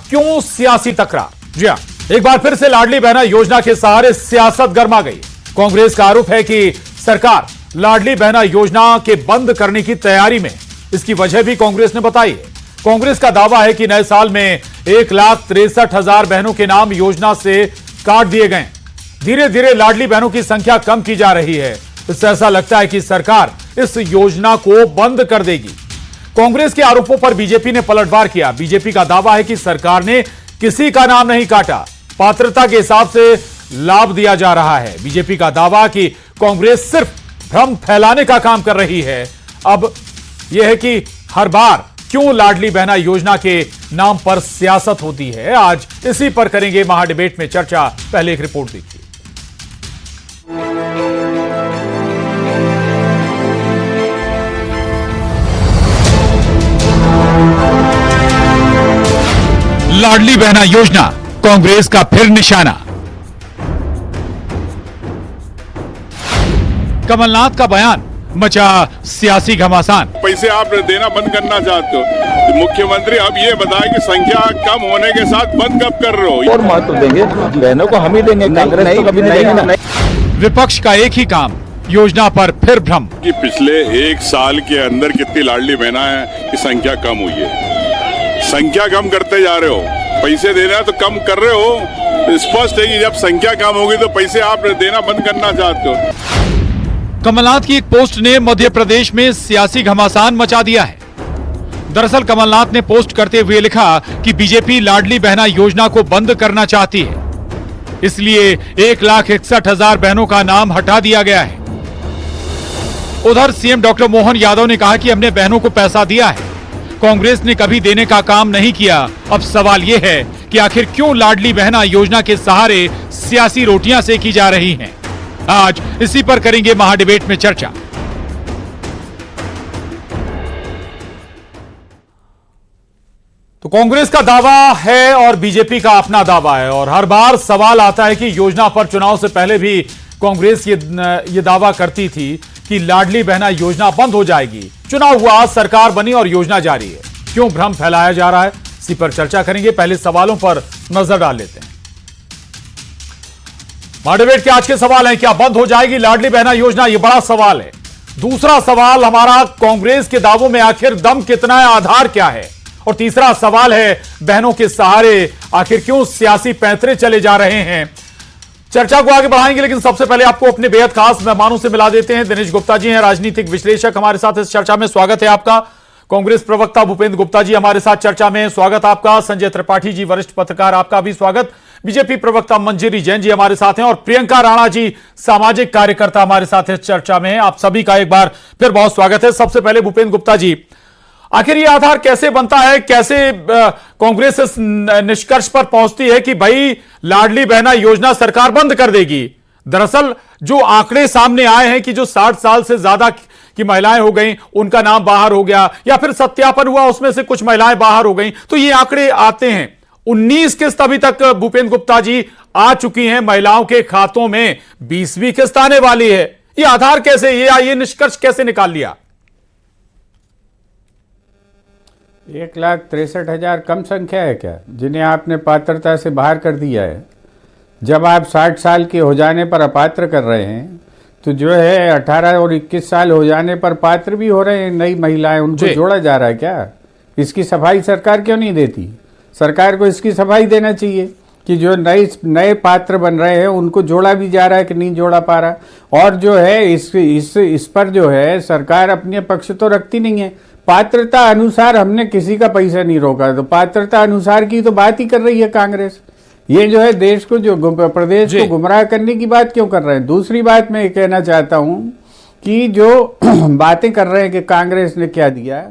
क्यों सियासी तकरार? जी हां, एक बार फिर से लाडली बहना योजना के सहारे सियासत गर्मा गई। कांग्रेस का आरोप है कि सरकार लाडली बहना योजना के बंद करने की तैयारी में। इसकी वजह भी कांग्रेस ने बताई है। कांग्रेस का दावा है कि नए साल में 1,63,000 बहनों के नाम योजना से काट दिए गए। धीरे धीरे लाडली बहनों की संख्या कम की जा रही है। इससे ऐसा लगता है कि सरकार इस योजना को बंद कर देगी। कांग्रेस के आरोपों पर बीजेपी ने पलटवार किया। बीजेपी का दावा है कि सरकार ने किसी का नाम नहीं काटा, पात्रता के हिसाब से लाभ दिया जा रहा है। बीजेपी का दावा कि कांग्रेस सिर्फ भ्रम फैलाने का काम कर रही है। अब यह है कि हर बार क्यों लाडली बहना योजना के नाम पर सियासत होती है, आज इसी पर करेंगे महाडिबेट में चर्चा। पहले एक रिपोर्ट देखिए। लाडली बहना योजना कांग्रेस का फिर निशाना। कमलनाथ का बयान मचा सियासी घमासान। पैसे आप देना बंद करना चाहते हो, मुख्यमंत्री अब ये बताए कि संख्या कम होने के साथ बंद कब कर रहे हो? और महत्व देंगे, बहनों को हम ही देंगे, कांग्रेस तो कभी नहीं देंगे। विपक्ष का एक ही काम, योजना पर फिर भ्रम। कि पिछले एक साल के अंदर कितनी लाडली बहना है कि संख्या कम हुई है। संख्या कम करते जा रहे हो, पैसे देना तो कम कर रहे हो। स्पष्ट है कि जब संख्या कम होगी तो पैसे आप देना बंद करना चाहते हो। कमलनाथ की एक पोस्ट ने मध्य प्रदेश में सियासी घमासान मचा दिया है। दरअसल कमलनाथ ने पोस्ट करते हुए लिखा कि बीजेपी लाडली बहना योजना को बंद करना चाहती है, इसलिए 1,61,000 बहनों का नाम हटा दिया गया है। उधर सीएम डॉक्टर मोहन यादव ने कहा कि हमने बहनों को पैसा दिया है, कांग्रेस ने कभी देने का काम नहीं किया। अब सवाल यह है कि आखिर क्यों लाडली बहना योजना के सहारे सियासी रोटियां सेकी जा रही हैं। आज इसी पर करेंगे महाडिबेट में चर्चा। तो कांग्रेस का दावा है और बीजेपी का अपना दावा है, और हर बार सवाल आता है कि योजना पर चुनाव से पहले भी कांग्रेस ये दावा करती थी कि लाडली बहना योजना बंद हो जाएगी। चुनाव हुआ, सरकार बनी और योजना जारी है। क्यों भ्रम फैलाया जा रहा है, इसी पर चर्चा करेंगे। पहले सवालों पर नजर डाल लेते हैं। महाडिबेट के आज के सवाल हैं, क्या बंद हो जाएगी लाडली बहना योजना? यह बड़ा सवाल है। दूसरा सवाल हमारा, कांग्रेस के दावों में आखिर दम कितना है, आधार क्या है? और तीसरा सवाल है, बहनों के सहारे आखिर क्यों सियासी पैंतरे चले जा रहे हैं? चर्चा को आगे बढ़ाएंगे, लेकिन सबसे पहले आपको अपने बेहद खास मेहमानों से मिला देते हैं। दिनेश गुप्ता जी हैं, राजनीतिक विश्लेषक, हमारे साथ इस चर्चा में। स्वागत है आपका। कांग्रेस प्रवक्ता भूपेंद्र गुप्ता जी हमारे साथ चर्चा में, स्वागत आपका। संजय त्रिपाठी जी, वरिष्ठ पत्रकार, आपका भी स्वागत। बीजेपी प्रवक्ता मंजिरी जैन जी हमारे साथ हैं, और प्रियंका राणा जी, सामाजिक कार्यकर्ता, हमारे साथ इस चर्चा में हैं। आप सभी का एक बार फिर बहुत स्वागत है। सबसे पहले भूपेंद्र गुप्ता जी, आखिर ये आधार कैसे बनता है, कैसे कांग्रेस इस निष्कर्ष पर पहुंचती है कि भाई लाडली बहना योजना सरकार बंद कर देगी? दरअसल जो आंकड़े सामने आए हैं कि जो 60 साल से ज्यादा की महिलाएं हो गई, उनका नाम बाहर हो गया, या फिर सत्यापन हुआ, उसमें से कुछ महिलाएं बाहर हो गई, तो ये आंकड़े आते हैं। 19 किस्त अभी तक भूपेंद्र गुप्ता जी आ चुकी हैं महिलाओं के खातों में, 20वीं किस्त आने वाली है। ये आधार कैसे, ये निष्कर्ष कैसे निकाल लिया? 1,63,000 कम संख्या है क्या, जिन्हें आपने पात्रता से बाहर कर दिया है? जब आप 60 साल के हो जाने पर अपात्र कर रहे हैं, तो जो है 18 और 21 साल हो जाने पर पात्र भी हो रहे हैं नई महिलाएं, उनको जोड़ा जा रहा है क्या? इसकी सफाई सरकार क्यों नहीं देती? सरकार को इसकी सफाई देना चाहिए कि जो नए पात्र बन रहे हैं उनको जोड़ा भी जा रहा है कि नहीं जोड़ा पा रहा। और जो है इस पर जो है सरकार अपने पक्ष तो रखती नहीं है। पात्रता अनुसार हमने किसी का पैसा नहीं रोका, तो पात्रता अनुसार की तो बात ही कर रही है कांग्रेस। ये जो है देश को, जो प्रदेश को गुमराह करने की बात क्यों कर रहे हैं? दूसरी बात मैं ये कहना चाहता हूं कि जो बातें कर रहे हैं कि कांग्रेस ने क्या दिया,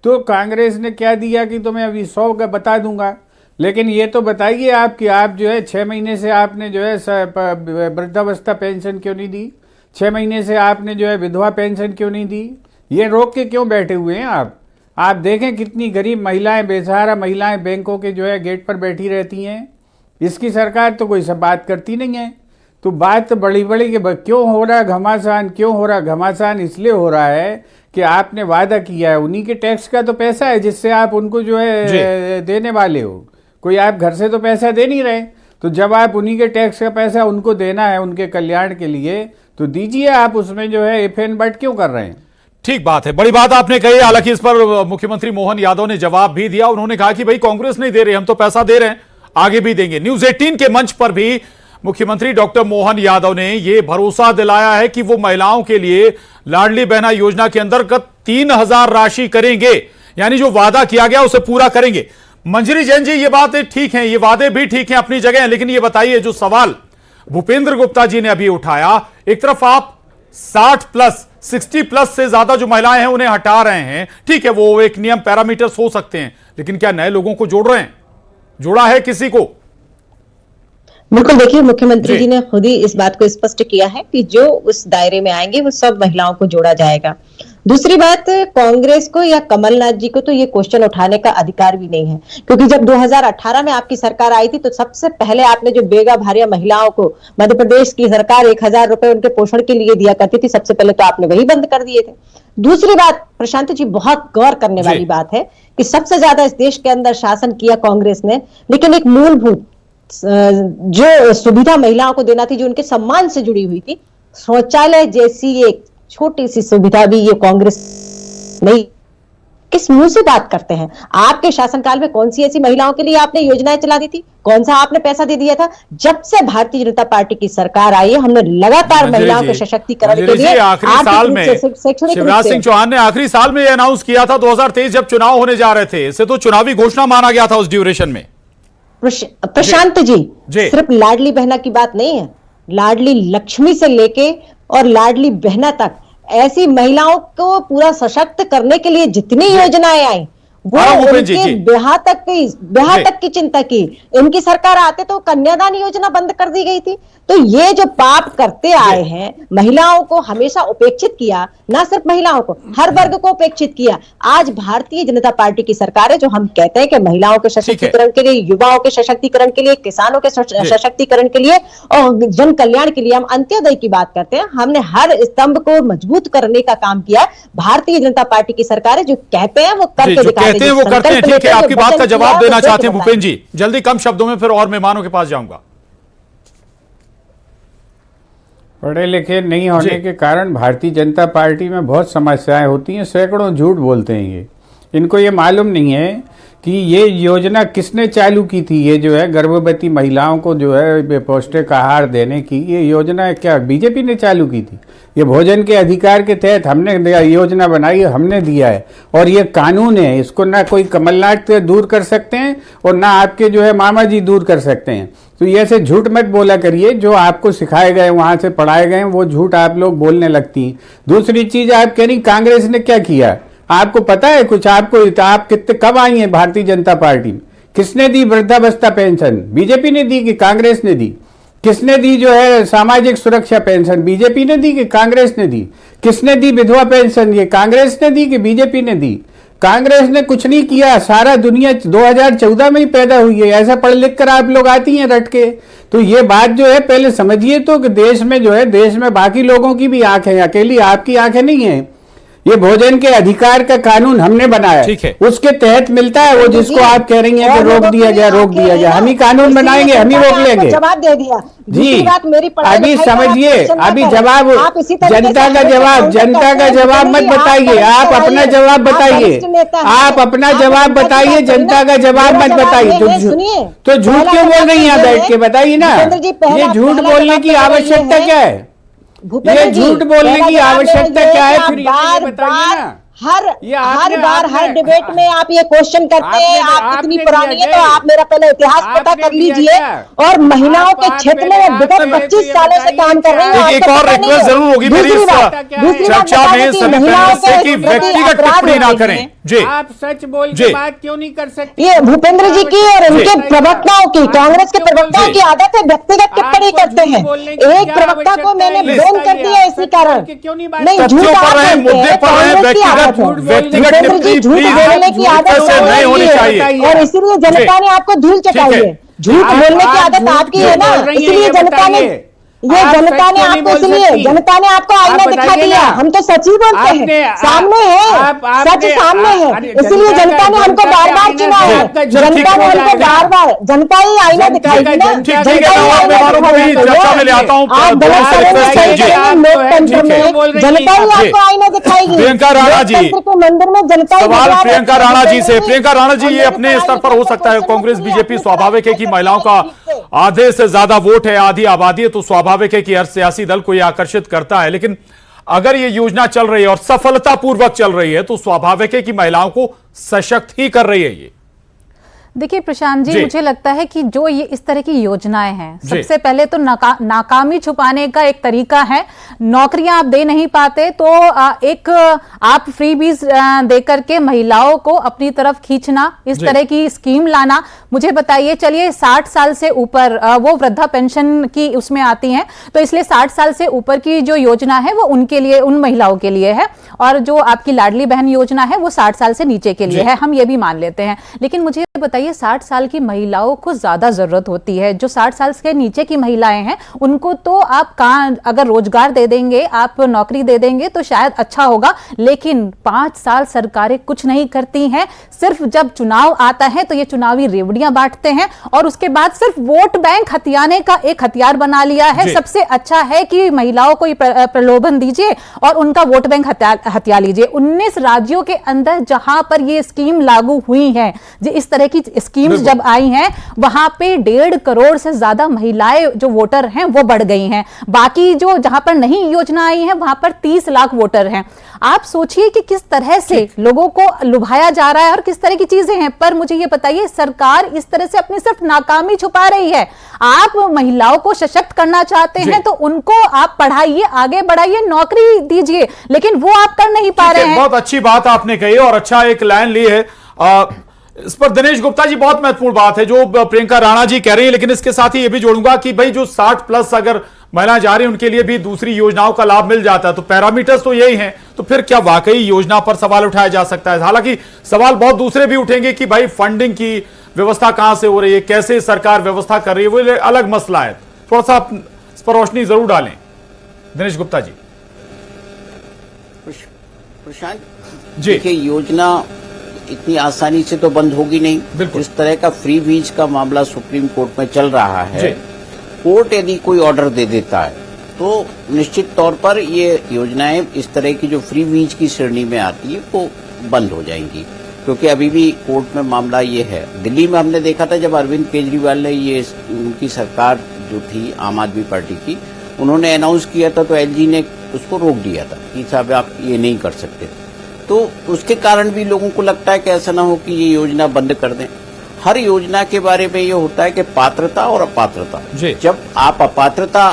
तो कांग्रेस ने क्या दिया कि तो मैं अभी 100 का बता दूंगा, लेकिन ये तो बताइए आप कि आप जो है 6 महीने से आपने जो है वृद्धावस्था पेंशन क्यों नहीं दी? 6 महीने से आपने जो है विधवा पेंशन क्यों नहीं दी? ये रोक के क्यों बैठे हुए हैं आप देखें कितनी गरीब महिलाएं, बेसहारा महिलाएं बैंकों के जो है गेट पर बैठी रहती हैं। इसकी सरकार तो कोई सब बात करती नहीं है। तो बात बड़ी बड़ी कि क्यों हो रहा घमासान, क्यों हो रहा घमासान? इसलिए हो रहा है कि आपने वादा किया है, उन्हीं के टैक्स का तो पैसा है जिससे आप उनको जो है देने वाले हो। कोई आप घर से तो पैसा दे नहीं रहे, तो जब आप उन्हीं के टैक्स का पैसा उनको देना है उनके कल्याण के लिए, तो दीजिए। आप उसमें जो है इफ एंड बट क्यों कर रहे हैं? ठीक बात है, बड़ी बात आपने कही। हालांकि इस पर मुख्यमंत्री मोहन यादव ने जवाब भी दिया। उन्होंने कहा कि भाई कांग्रेस नहीं दे रही, हम तो पैसा दे रहे हैं, आगे भी देंगे। न्यूज़ 18 के मंच पर भी मुख्यमंत्री डॉक्टर मोहन यादव ने यह भरोसा दिलाया है कि वो महिलाओं के लिए लाडली बहना योजना के अंतर्गत 3,000 राशि करेंगे, यानी जो वादा किया गया उसे पूरा करेंगे। मंजरी जैन जी, ये बातें ठीक हैं, ये वादे भी ठीक हैं अपनी जगह, लेकिन ये बताइए, जो सवाल भूपेंद्र गुप्ता जी ने अभी उठाया, एक तरफ आप 60 प्लस से ज्यादा जो महिलाएं हैं उन्हें हटा रहे हैं, ठीक है, वो एक नियम पैरामीटर्स हो सकते हैं, लेकिन क्या नए लोगों को जोड़ रहे हैं? जोड़ा है किसी को? बिल्कुल, देखिए मुख्यमंत्री जी ने खुद ही इस बात को स्पष्ट किया है कि जो उस दायरे में आएंगे वो सब महिलाओं को जोड़ा जाएगा। दूसरी बात, कांग्रेस को या कमलनाथ जी को तो ये क्वेश्चन उठाने का अधिकार भी नहीं है, क्योंकि जब 2018 में आपकी सरकार आई थी तो सबसे पहले आपने जो बेगा भारिया महिलाओं को मध्य प्रदेश की सरकार 1,000 रुपए उनके पोषण के लिए दिया करती थी, सबसे पहले तो आपने वही बंद कर दिए थे। दूसरी बात, प्रशांत जी, बहुत गौर करने वाली बात है कि सबसे ज्यादा इस देश के अंदर शासन किया कांग्रेस ने, लेकिन एक मूलभूत जो सुविधा महिलाओं को देना थी, जो उनके सम्मान से जुड़ी हुई थी, शौचालय जैसी एक छोटी सी सुविधा भी ये कांग्रेस नहीं। किस मुंह से बात करते हैं? आपके शासनकाल में कौन सी ऐसी महिलाओं के लिए आपने योजनाएं चला दी थी? कौन सा आपने पैसा दे दिया था? जब से भारतीय जनता पार्टी की सरकार आई है, हमने लगातार महिलाओं के सशक्तिकरण के लिए आखिरी साल में शिवराज सिंह चौहान ने आखिरी साल में यह अनाउंस किया था, 2023 जब चुनाव होने जा रहे थे, इसे तो चुनावी घोषणा माना गया था उस ड्यूरेशन में। प्रशांत जी, सिर्फ लाडली बहना की बात नहीं है, लाडली लक्ष्मी से लेके और लाडली बहना तक ऐसी महिलाओं को पूरा सशक्त करने के लिए जितनी योजनाएं आई, वो उनके ब्याह तक की चिंता की। इनकी सरकार आते तो कन्यादान योजना बंद कर दी गई थी। तो ये जो पाप करते आए हैं, महिलाओं को हमेशा उपेक्षित किया, ना सिर्फ महिलाओं को, हर वर्ग को उपेक्षित किया। आज भारतीय जनता पार्टी की सरकार है जो हम कहते हैं कि महिलाओं के सशक्तिकरण के लिए, युवाओं के सशक्तिकरण के लिए, किसानों के सशक्तिकरण के लिए और जन कल्याण के लिए हम अंत्योदय की बात करते हैं। हमने हर स्तंभ को मजबूत करने का काम किया। भारतीय जनता पार्टी की सरकार है जो कहते हैं वो करके दिखाते हैं, वो करते हैं। ठीक है, आपकी बात का जवाब देना चाहते हैं भूपेंद्र जी, जल्दी कम शब्दों में, फिर और मेहमानों के पास जाऊंगा। पढ़े लिखे नहीं होने के कारण भारतीय जनता पार्टी में बहुत समस्याएं होती हैं, सैकड़ों झूठ बोलते हैं ये। इनको ये मालूम नहीं है कि ये योजना किसने चालू की थी। ये जो है गर्भवती महिलाओं को जो है पौष्टिक आहार देने की ये योजना क्या बीजेपी ने चालू की थी? ये भोजन के अधिकार के तहत हमने योजना बनाई, हमने दिया है, और ये कानून है। इसको ना कोई कमलनाथ दूर कर सकते हैं और ना आपके जो है मामा जी दूर कर सकते हैं। तो ये ऐसे झूठ मत बोला करिए, जो आपको सिखाए गए, वहां से पढ़ाए गए, वो झूठ आप लोग बोलने लगती हैं। दूसरी चीज आप कह रही कांग्रेस ने क्या किया, आपको पता है कुछ? आपको आप कितने कब आई हैं भारतीय जनता पार्टी में? किसने दी वृद्धावस्था पेंशन? बीजेपी ने दी कि कांग्रेस ने दी? किसने दी जो है सामाजिक सुरक्षा पेंशन? बीजेपी ने दी कि कांग्रेस ने दी? किसने दी विधवा पेंशन? ये कांग्रेस ने दी कि बीजेपी ने दी? कांग्रेस ने कुछ नहीं किया। सारा दुनिया 2014 में ही पैदा हुई है। ऐसा पढ़ लिख कर आप लोग आती हैं रट के। तो ये बात जो है पहले समझिए तो कि देश में जो है, देश में बाकी लोगों की भी आंखें हैं, अकेली आपकी आंखें नहीं है। ये भोजन के अधिकार का कानून हमने बनाया, उसके तहत मिलता है वो, जिसको आप कह रही हैं कि रोक दिया गया, रोक दिया गया। हम ही कानून बनाएंगे, हम ही रोक लेंगे। जवाब दे दिया जी। अभी समझिए, अभी जवाब जनता का जवाब, जनता का जवाब मत बताइए, आप अपना जवाब बताइए, आप अपना जवाब बताइए, जनता का जवाब मत बताइए। तो झूठ क्यों बोल रही हैं बैठ के? बताइए ना, ये झूठ बोलने की आवश्यकता क्या है? ये झूठ बोलने की आवश्यकता क्या है? फिर ये बताइए ना। हर बार हर डिबेट में आप ये क्वेश्चन करते हैं, आप कितनी पुरानी है, तो आप मेरा पहले इतिहास पता कर लीजिए। और महिलाओं के क्षेत्र में विगत 25 सालों से काम कर रही है। एक और रिक्वेस्ट जरूर होगी मेरी इस चर्चा में, सभी महिलाओं से व्यक्तिगत टिप्पणी ना करें। जी, आप सच बोल के बात क्यों नहीं कर सकते? ये भूपेंद्र जी की और उनके प्रवक्ताओं की, कांग्रेस के प्रवक्ताओं की आदत है व्यक्तिगत टिप्पणी करते हैं। एक प्रवक्ता को मैंने बैन कर दिया इसी कारण। नहीं, झूठ मुद्दे पर व्यक्तिगत टिप्पणी झूठ बोलने की आदत नहीं होनी चाहिए, और इसीलिए जनता ने आपको धूल चटाई है। झूठ बोलने की आदत आपकी है ना, इसलिए जनता ने ये आप जनता सच ने क्यों नहीं आपको बोल इसलिए सकती? जनता ने आपको आईना आप दिखा बताइए दिया, ना। हम तो सच ही बोलते हैं, सामने है, सच सामने है, इसलिए जनता ने हमको बार बार चुना है, जनता ने हमको बार बार, जनता ही आईना दिखाएगी ना, ठीक है, जनता ही मैं और आईना मेहमानों को भी दिखाएगी। चर्चा में ले आता हूं। आप गलत दोनों से तरह रिक्वेस्ट से है, जी। सोचेंगे, लोकतंत्र ठीक है, में जनता ही जी। आपको आईना दिखाएगी। प्रियंका राणा जी, लोकतंत्र के मंदिर में जनता ही सवाल भगवान है। प्रियंका राणा जी से। और प्रियंका राणा जी, ये मेरी अपने पढ़ाई स्तर पर हो लिखाई सकता है, का कांग्रेस क्वेश्चन बीजेपी अपनी स्वाभाविक है कि पढ़ाई महिलाओं का से। आधे से ज्यादा वोट है, आधी आबादी है, तो स्वाभाविक है कि हर सियासी दल को यह आकर्षित करता है। लेकिन अगर ये योजना चल रही है और सफलतापूर्वक चल रही है तो स्वाभाविक है कि महिलाओं को सशक्त ही कर रही है ये। देखिए प्रशांत जी, मुझे लगता है कि जो ये इस तरह की योजनाएं हैं, जी। सबसे पहले तो नाकामी छुपाने का एक तरीका है। नौकरियां आप दे नहीं पाते तो एक आप फ्रीबीज दे करके महिलाओं को अपनी तरफ खींचना, इस तरह की स्कीम लाना। मुझे बताइए, चलिए 60 साल से ऊपर वो वृद्धा पेंशन की उसमें आती हैं, तो इसलिए 60 साल से ऊपर की जो योजना है वो उनके लिए, उन महिलाओं के लिए है, और जो आपकी लाडली बहन योजना है वो 60 साल से नीचे के लिए है, हम ये भी मान लेते हैं। लेकिन मुझे बताइए, 60 साल की महिलाओं को ज्यादा जरूरत होती है। जो 60 साल के नीचे की महिलाएं हैं उनको तो आप अगर रोजगार दे देंगे, आप नौकरी दे देंगे तो शायद अच्छा होगा। लेकिन 5 साल सरकारें कुछ नहीं करती हैं, सिर्फ जब चुनाव आता है तो ये चुनावी रेवड़ियां बांटते हैं और उसके बाद सिर्फ वोट बैंक हथियाने का एक हथियार बना लिया है। सबसे अच्छा है कि महिलाओं को प्रलोभन दीजिए और उनका वोट बैंक हथिया लीजिए। 19 राज्यों के अंदर जहां पर ये स्कीम लागू हुई है, इस तरह की स्कीम्स जब आई हैं, वहां पे 1.5 करोड़ से ज्यादा महिलाएं जो वोटर हैं वो बढ़ गई हैं। बाकी जो जहां पर नहीं योजना आई है वहां पर 30 लाख वोटर हैं। आप सोचिए कि किस तरह से लोगों को लुभाया जा रहा है और किस तरह की चीजें हैं। पर मुझे ये बताइए, सरकार इस तरह से अपनी सिर्फ नाकामी छुपा रही है। आप महिलाओं को सशक्त करना चाहते हैं तो उनको आप पढ़ाइए, आगे बढ़ाइए, नौकरी दीजिए, लेकिन वो आप कर नहीं पा रहे हैं। बहुत अच्छी बात आपने कही और अच्छा एक लाइन ली है। इस पर दिनेश गुप्ता जी, बहुत महत्वपूर्ण बात है जो प्रियंका राणा जी कह रही है, लेकिन इसके साथ ही ये भी जोड़ूंगा कि भाई जो 60 प्लस अगर महिलाएं जा रही हैं उनके लिए भी दूसरी योजनाओं का लाभ मिल जाता है, तो पैरामीटर्स तो यही हैं, तो फिर क्या वाकई योजना पर सवाल उठाया जा सकता है? हालांकि सवाल बहुत दूसरे भी उठेंगे कि भाई फंडिंग की व्यवस्था कहां से हो रही है, कैसे सरकार व्यवस्था कर रही है, वो अलग मसला है। थोड़ा सा इस पर रोशनी जरूर डालें दिनेश गुप्ता जी। प्रशांत जी, देखिए, योजना इतनी आसानी से तो बंद होगी नहीं। इस तरह का फ्री बीज का मामला सुप्रीम कोर्ट में चल रहा है। कोर्ट यदि कोई ऑर्डर दे देता है तो निश्चित तौर पर ये योजनाएं इस तरह की जो फ्री बीज की श्रेणी में आती है वो बंद हो जाएंगी, क्योंकि अभी भी कोर्ट में मामला ये है। दिल्ली में हमने देखा था जब अरविंद केजरीवाल ने ये, उनकी सरकार जो थी आम आदमी पार्टी की, उन्होंने अनाउंस किया था तो एलजी ने उसको रोक दिया था कि साहब आप ये नहीं कर सकते। तो उसके कारण भी लोगों को लगता है कि ऐसा ना हो कि ये योजना बंद कर दें। हर योजना के बारे में ये होता है कि पात्रता और अपात्रता। जब आप अपात्रता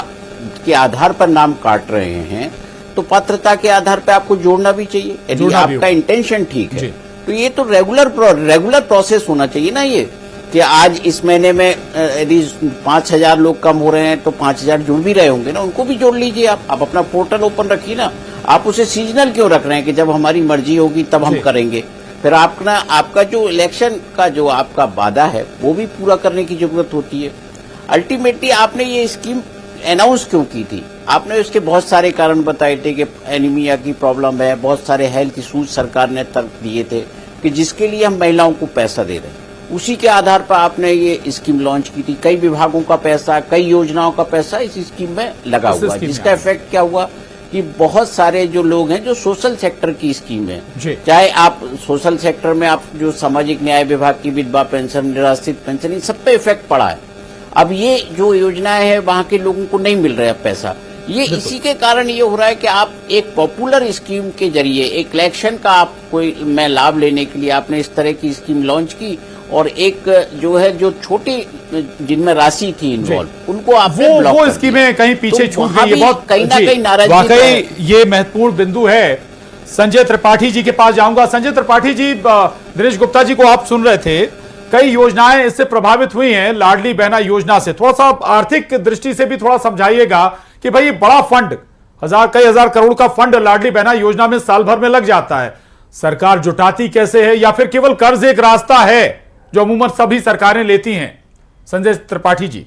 के आधार पर नाम काट रहे हैं तो पात्रता के आधार पर आपको जोड़ना भी चाहिए। यदि आपका इंटेंशन ठीक है तो ये तो रेगुलर प्रोसेस होना चाहिए ना, ये कि आज इस महीने में यदि 5,000 लोग कम हो रहे हैं तो 5,000 जुड़ भी रहे होंगे ना, उनको भी जोड़ लीजिए। आप अपना पोर्टल ओपन रखिए ना। आप उसे सीजनल क्यों रख रहे हैं कि जब हमारी मर्जी होगी तब हम करेंगे? फिर आपका जो इलेक्शन का जो आपका वादा है वो भी पूरा करने की जरूरत होती है। अल्टीमेटली आपने ये स्कीम अनाउंस क्यों की थी? आपने उसके बहुत सारे कारण बताए थे कि एनीमिया की प्रॉब्लम है, बहुत सारे हेल्थ इशूज सरकार ने तर्क दिए थे कि जिसके लिए हम महिलाओं को पैसा दे रहे हैं। उसी के आधार पर आपने ये स्कीम लॉन्च की थी। कई विभागों का पैसा, कई योजनाओं का पैसा इस स्कीम में लगा हुआ, जिसका इफेक्ट क्या हुआ कि बहुत सारे जो लोग हैं जो सोशल सेक्टर की स्कीम है, चाहे आप सोशल सेक्टर में आप जो सामाजिक न्याय विभाग की विधवा पेंशन, निराश्रित पेंशन, इन सब पे इफेक्ट पड़ा है। अब ये जो योजनाएं हैं वहां के लोगों को नहीं मिल रहा है पैसा। ये इसी के कारण ये हो रहा है कि आप एक पॉपुलर स्कीम के जरिए एक इलेक्शन का आप कोई में लाभ लेने के लिए आपने इस तरह की स्कीम लॉन्च की, और एक जो है जो छोटी जिनमें राशि थी इन्वॉल्व उनको आपने ब्लॉक वो स्कीमें कहीं पीछे छूट गई है। बहुत कहीं ना कहीं नाराजगी वाकई ये महत्वपूर्ण बिंदु है। संजय त्रिपाठी जी के पास जाऊंगा। संजय त्रिपाठी जी, दिनेश गुप्ता जी को आप सुन रहे थे, कई योजनाएं इससे प्रभावित हुई हैं लाडली बहना योजना से। थोड़ा सा आर्थिक दृष्टि से भी थोड़ा समझाइएगा कि भाई बड़ा फंड, कई हजार करोड़ का फंड लाडली बहना योजना में साल भर में लग जाता है, सरकार जुटाती कैसे है, या फिर केवल कर्ज एक रास्ता है जो अमूमन सभी सरकारें लेती हैं? संजय त्रिपाठी जी।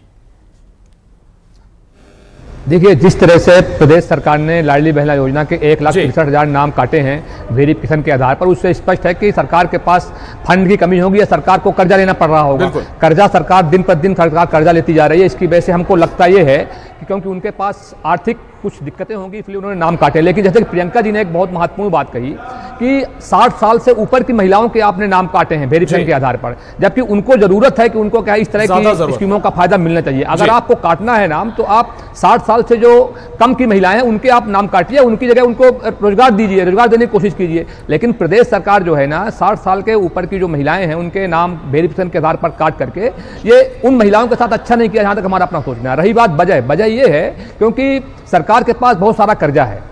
देखिए, जिस तरह से प्रदेश सरकार ने लाडली बहना योजना के 1,63,000 नाम काटे हैं वेरिफिकेशन के आधार पर, उससे स्पष्ट है कि सरकार के पास फंड की कमी होगी या सरकार को कर्जा लेना पड़ रहा होगा। कर्जा सरकार दिन पर दिन सरकार कर्जा लेती जा रही है। इसकी वजह से हमको लगता ये है कि क्योंकि उनके पास आर्थिक कुछ दिक्कतें होंगी, इसलिए उन्होंने नाम काटे। लेकिन जैसे कि प्रियंका जी ने एक बहुत महत्वपूर्ण बात कही कि 60 साल से ऊपर की महिलाओं के आपने नाम काटे हैं वेरिफिकेशन के आधार पर, जबकि उनको जरूरत है कि उनको क्या इस तरह की स्कीमों का फायदा मिलना चाहिए। अगर आपको काटना है नाम तो आप 60 साल से जो कम की महिलाएं हैं उनके आप नाम काटिए, उनकी जगह उनको रोजगार दीजिए, रोजगार देने की कोशिश कीजिए। लेकिन प्रदेश सरकार जो है ना, 60 साल के ऊपर की जो महिलाएं हैं उनके नाम वेरिफिकेशन के आधार पर काट करके ये उन महिलाओं के साथ अच्छा नहीं किया, जहां तक हमारा अपना सोचना है। रही बात वजह ये है क्योंकि सरकार के पास बहुत सारा कर्जा है।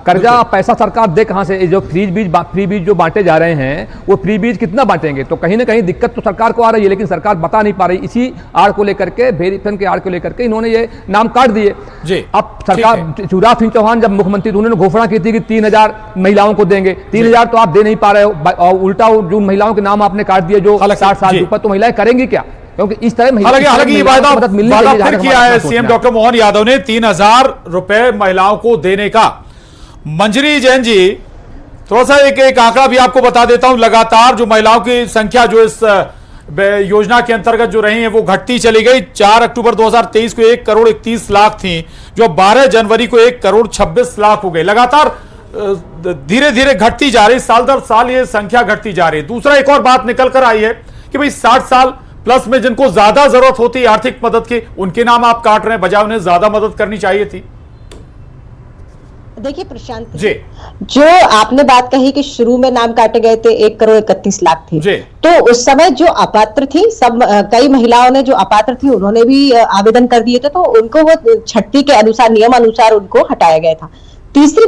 कर्जा पैसा सरकार दे कहां से? जो फ्री बीज जो बांटे जा रहे हैं वो फ्री बीज कितना बांटेंगे? तो कहीं ना कहीं दिक्कत तो सरकार को आ रही है, लेकिन सरकार बता नहीं पा रही। इसी आड़ को लेकर के, वेरिफिकेशन के आड़ को लेकर के इन्होंने ये नाम काट दिए। अब सरकार, शिवराज सिंह चौहान जब मुख्यमंत्री थे उन्होंने घोषणा की थी कि 3,000 महिलाओं को देंगे। 3,000 तो आप दे नहीं पा रहे हो, और उल्टा जो महिलाओं के नाम आपने काट दिए जो 60 साल के ऊपर, तो महिलाएं करेंगी क्या? क्योंकि इस तरह हालांकि ये वादा फिर किया है सीएम डॉक्टर मोहन यादव ने 3,000 रुपए महिलाओं को देने का। मंजरी जैन जी, थोड़ा सा एक आंकड़ा भी आपको बता देता हूं। लगातार जो महिलाओं की संख्या जो इस योजना के अंतर्गत जो रही है वो घटती चली गई। 4 अक्टूबर 2023 को 1,31,00,000 थी, जो 12 जनवरी को 1,26,00,000 हो गई। लगातार धीरे धीरे घटती जा रही, साल दर साल ये संख्या घटती जा रही है। दूसरा एक और बात निकल कर आई है कि भाई 60 साल प्लस में जिनको ज्यादा जरूरत होती है आर्थिक मदद की, उनके नाम आप काट रहे हैं, बजाय उन्हें ज्यादा मदद करनी चाहिए थी। देखिए प्रशांत जी, जो आपने बात कही कि शुरू में नाम काटे गए थे 1,31,00,000 थे, तो उस समय जो अपात्र थी, सब कई महिलाओं ने जो अपात्र थी उन्होंने भी आवेदन कर दिए थे, तो उनको वो छठी के अनुसार, नियम अनुसार उनको हटाया गया था। दूसरी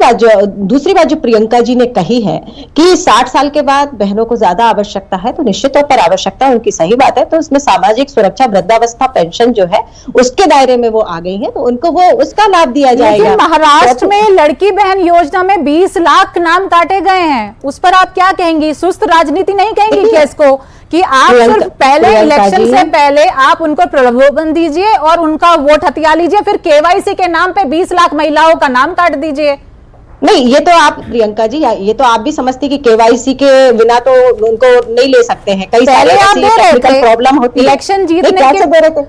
बात जो प्रियंका जी ने कही है कि 60 साल के बाद बहनों को ज्यादा आवश्यकता है, तो निश्चित तौर पर आवश्यकता उनकी सही बात है। तो उसमें सामाजिक सुरक्षा वृद्धावस्था पेंशन जो है उसके दायरे में वो आ गई हैं, तो उनको वो उसका लाभ दिया जाएगा। लेकिन महाराष्ट्र में लड़की बहन योजना में 20 लाख नाम काटे गए हैं, उस पर आप क्या कहेंगी? सुस्त राजनीति नहीं कहेंगी क्या इसको, कि आप सिर्फ पहले इलेक्शन से पहले आप उनको प्रलोभन दीजिए और उनका वोट हथिया लीजिए, फिर केवाईसी के नाम पे 20 लाख महिलाओं का नाम काट दीजिए? नहीं, ये तो आप प्रियंका जी, ये तो आप भी समझती कि केवाईसी के बिना तो उनको नहीं ले सकते हैं। कई सारे टेक्निकल प्रॉब्लम होती है। इलेक्शन जीतने के दे रहे थे,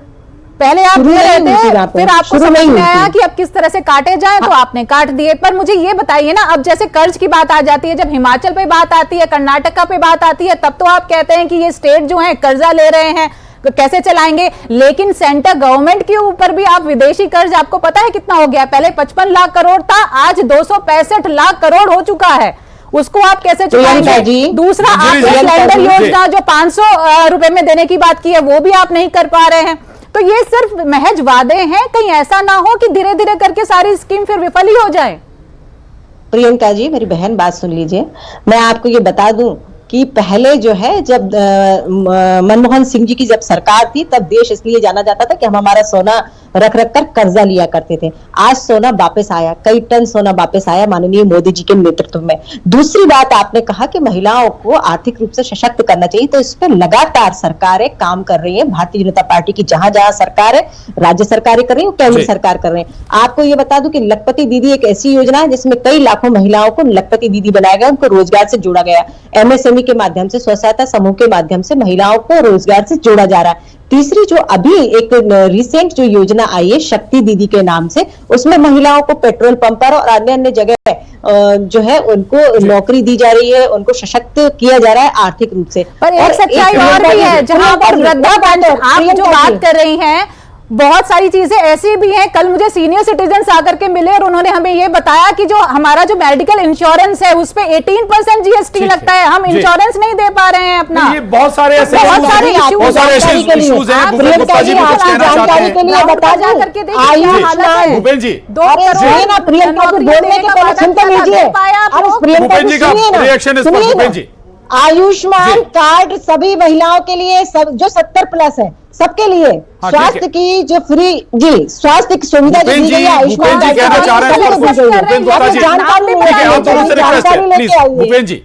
पहले आप दे रहे थे, फिर आपको समझ में आया कि अब किस तरह से काटे जाए, तो आपने काट दिए। पर मुझे ये बताइए ना, अब जैसे कर्ज की बात आ जाती है, जब हिमाचल पे बात आती है, कर्नाटका पे बात आती है, तब तो आप कहते हैं कि ये स्टेट जो है कर्जा ले रहे हैं, कैसे चलाएंगे। लेकिन सेंटर गवर्नमेंट के ऊपर भी आप विदेशी कर्ज, आपको पता है कितना हो गया? पहले 55 लाख करोड़ था, आज 265 लाख करोड़ हो चुका है। उसको आप कैसे चुकाएंगे? दूसरा, आपने सिलेंडर योजना जो 500 रुपए में देने की बात की है, वो भी आप नहीं कर पा रहे हैं। तो ये सिर्फ महज वादे हैं, कहीं ऐसा ना हो कि धीरे धीरे करके सारी स्कीम फिर विफल ही हो जाए। प्रियंका जी, मेरी बहन बात सुन लीजिए। मैं आपको ये बता दूं कि पहले जो है, जब मनमोहन सिंह जी की जब सरकार थी, तब देश इसलिए जाना जाता था कि हम हमारा सोना रख रख कर कर्जा लिया करते थे। आज सोना वापस आया, कई टन सोना वापस आया माननीय मोदी जी के नेतृत्व में। दूसरी बात, आपने कहा कि महिलाओं को आर्थिक रूप से सशक्त करना चाहिए, तो इस पर लगातार सरकारें काम कर रही है। भारतीय जनता पार्टी की जहां जहां सरकार है, राज्य सरकारें कर रही है, केंद्र सरकार कर रहे हैं। आपको ये बता दूं कि लखपति दीदी एक ऐसी योजना है जिसमें कई लाखों महिलाओं को लखपति दीदी बनाया गया, उनको रोजगार से जोड़ा गया। MSME के माध्यम से, स्व सहायता समूह के माध्यम से महिलाओं को रोजगार से जोड़ा जा रहा है। तीसरी जो अभी एक रिसेंट जो योजना आई है शक्ति दीदी के नाम से, उसमें महिलाओं को पेट्रोल पंप पर और अन्य जगह जो है उनको नौकरी दी जा रही है, उनको सशक्त किया जा रहा है आर्थिक रूप से। पर एक सच्चाई और भी है, जहां पर वृद्धा पेंशन आप जो बात कर रही हैं, बहुत सारी चीजें ऐसी भी हैं। कल मुझे सीनियर सिटीजन आकर के मिले और उन्होंने हमें ये बताया कि जो हमारा जो मेडिकल इंश्योरेंस है उस पे 18% GST लगता है, हम इंश्योरेंस नहीं दे पा रहे हैं अपना। ये बहुत सारे ऐसे इश्यूज हैं। जानकारी के लिए बता दें, भूपेन जी, 2 करोड़ प्रियंका को बोलने के पहले सुनते लीजिए। भूपेन जी का रिएक्शन इस पर। भूपेन जी, आयुष्मान कार्ड सभी महिलाओं के लिए, सब जो 70 प्लस है सबके लिए, स्वास्थ्य की जो फ्री स्वास्थ्य की सुविधा जो दी गई है आयुष्मान कार्ड, जानकारी लेके आइए। भूपेन जी,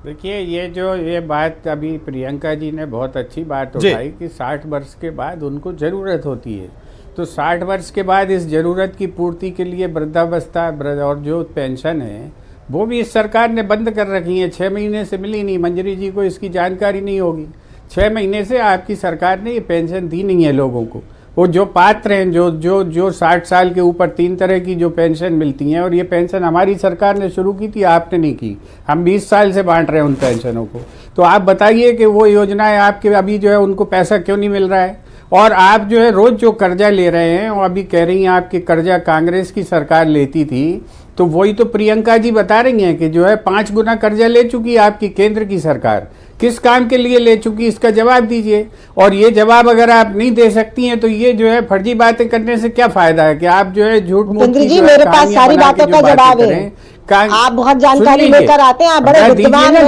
देखिए, ये बात अभी प्रियंका जी ने बहुत अच्छी बात उठाई कि 60 वर्ष के बाद उनको ज़रूरत होती है। तो 60 वर्ष के बाद इस ज़रूरत की पूर्ति के लिए वृद्धावस्था और जो पेंशन है वो भी इस सरकार ने बंद कर रखी है। 6 महीने से मिली नहीं। मंजरी जी को इसकी जानकारी नहीं होगी। 6 महीने से आपकी सरकार ने ये पेंशन दी नहीं है लोगों को। वो जो पात्र हैं, जो 60 साल के ऊपर 3 तरह की जो पेंशन मिलती हैं, और ये पेंशन हमारी सरकार ने शुरू की थी, आपने नहीं की। हम 20 साल से बांट रहे हैं उन पेंशनों को। तो आप बताइए कि वो योजनाएं आपके अभी जो है उनको पैसा क्यों नहीं मिल रहा है? और आप जो है रोज जो कर्जा ले रहे हैं, और अभी कह रही हैं आपकी कर्जा कांग्रेस की सरकार लेती थी, तो वही तो प्रियंका जी बता रही हैं कि जो है 5 गुना कर्जा ले चुकी है आपकी केंद्र की सरकार। किस काम के लिए ले चुकी, इसका जवाब दीजिए। और ये जवाब अगर आप नहीं दे सकती हैं तो ये जो है फर्जी बातें करने से क्या फायदा है कि आप जो है झूठ मूठ जी, मेरे पास सारी बातों का जवाब है। आप बहुत जानकारी लेकर आते हैं, आप बड़े विद्वान हैं।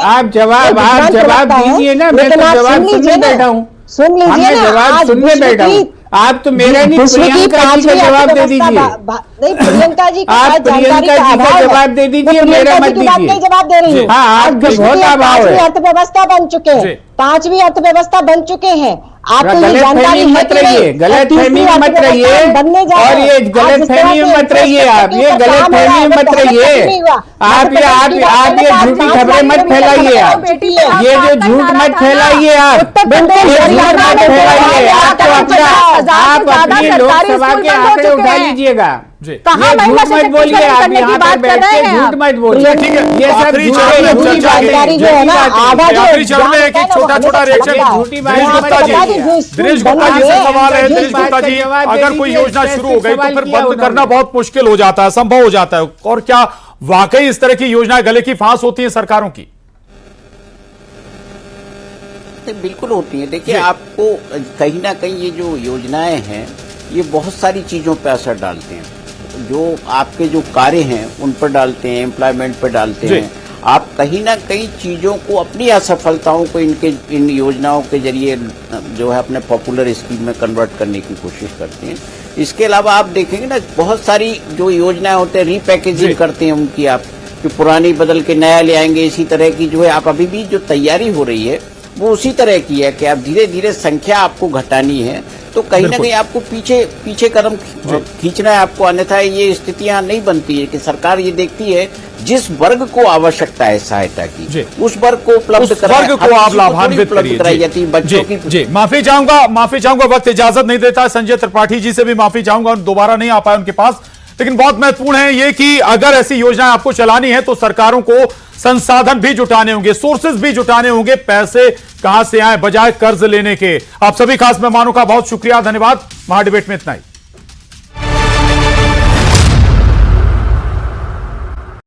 आप जवाब दीजिए ना, मैं तो जवाब सुनने बैठा हूँ। सुन लीजिए ना, जवाब सुनने बैठा हूँ। आप तो मेरा नहीं, प्रियंका जी का जवाब दे दीजिए। नहीं, प्रियंका जी आप प्रियंका जी का जवाब दे दीजिए, मेरा मत दीजिए। जवाब दे रही हूँ। हाँ, आपका बहुत अभाव है। अर्थव्यवस्था बन चुके हैं, 5वीं अर्थव्यवस्था बन चुके हैं। आपको ये जानकारी मत रहिए, गलत फहमी में मत रहिए, और ये गलत फहमी में मत रहिए। आप ये गलत फहमी में मत रहिए। आप ये झूठी खबरें मत फैलाइए। आप ये जो झूठ मत फैलाइए। आप झूठ मत फैलाइए। आप अपनी लोकसभा के आंकड़े उठा लीजिएगा। कहाँ झूठ मत बोलिए। आप यहाँ पर बैठ के झूठ मत बोलिए। ये सब जानकारी जो है ना, आखिरी चरण में एक छोटा रिएक्शन दिनेश गुप्ता जी से सवाल है। दिनेश गुप्ता जी, अगर कोई योजना शुरू हो गई तो फिर बंद करना बहुत मुश्किल हो जाता है, असंभव हो जाता है, और क्या वाकई इस तरह की योजनाएं गले की फांस होती है सरकारों की? बिल्कुल होती है। देखिए, आपको कहीं ना कहीं ये जो योजनाएं हैं ये बहुत सारी चीजों पर असर डालते हैं। जो आपके जो कार्य हैं उन पर डालते हैं, एम्प्लॉयमेंट पर डालते हैं। आप कहीं ना कहीं चीजों को, अपनी असफलताओं को इन योजनाओं के जरिए जो है अपने पॉपुलर स्कीम में कन्वर्ट करने की कोशिश करते हैं। इसके अलावा आप देखेंगे ना, बहुत सारी जो योजनाएं होते हैं रीपैकेजिंग करते हैं उनकी, आप कि पुरानी बदल के नया ले आएंगे। इसी तरह की जो है आप अभी भी जो तैयारी हो रही है वो उसी तरह की है कि आप धीरे धीरे संख्या आपको घटानी है। तो कहीं ना कहीं आपको पीछे कदम खींचना है आपको, अन्यथा ये स्थितियां नहीं बनती है कि सरकार ये देखती है जिस वर्ग को आवश्यकता है सहायता की, उस वर्ग को उपलब्ध वर्ग को आप लाभान्वित कराई जाती है बच्चों की। जी, माफी चाहूंगा, वक्त इजाजत नहीं देता। संजय त्रिपाठी जी से भी माफी चाहूंगा, दोबारा नहीं आ पाए उनके पास। लेकिन बहुत महत्वपूर्ण है ये कि अगर ऐसी योजनाएं आपको चलानी है तो सरकारों को संसाधन भी जुटाने होंगे, सोर्सेज भी जुटाने होंगे। पैसे कहां से आए बजाय कर्ज लेने के। आप सभी खास मेहमानों का बहुत शुक्रिया, धन्यवाद। महाडिबेट में इतना ही।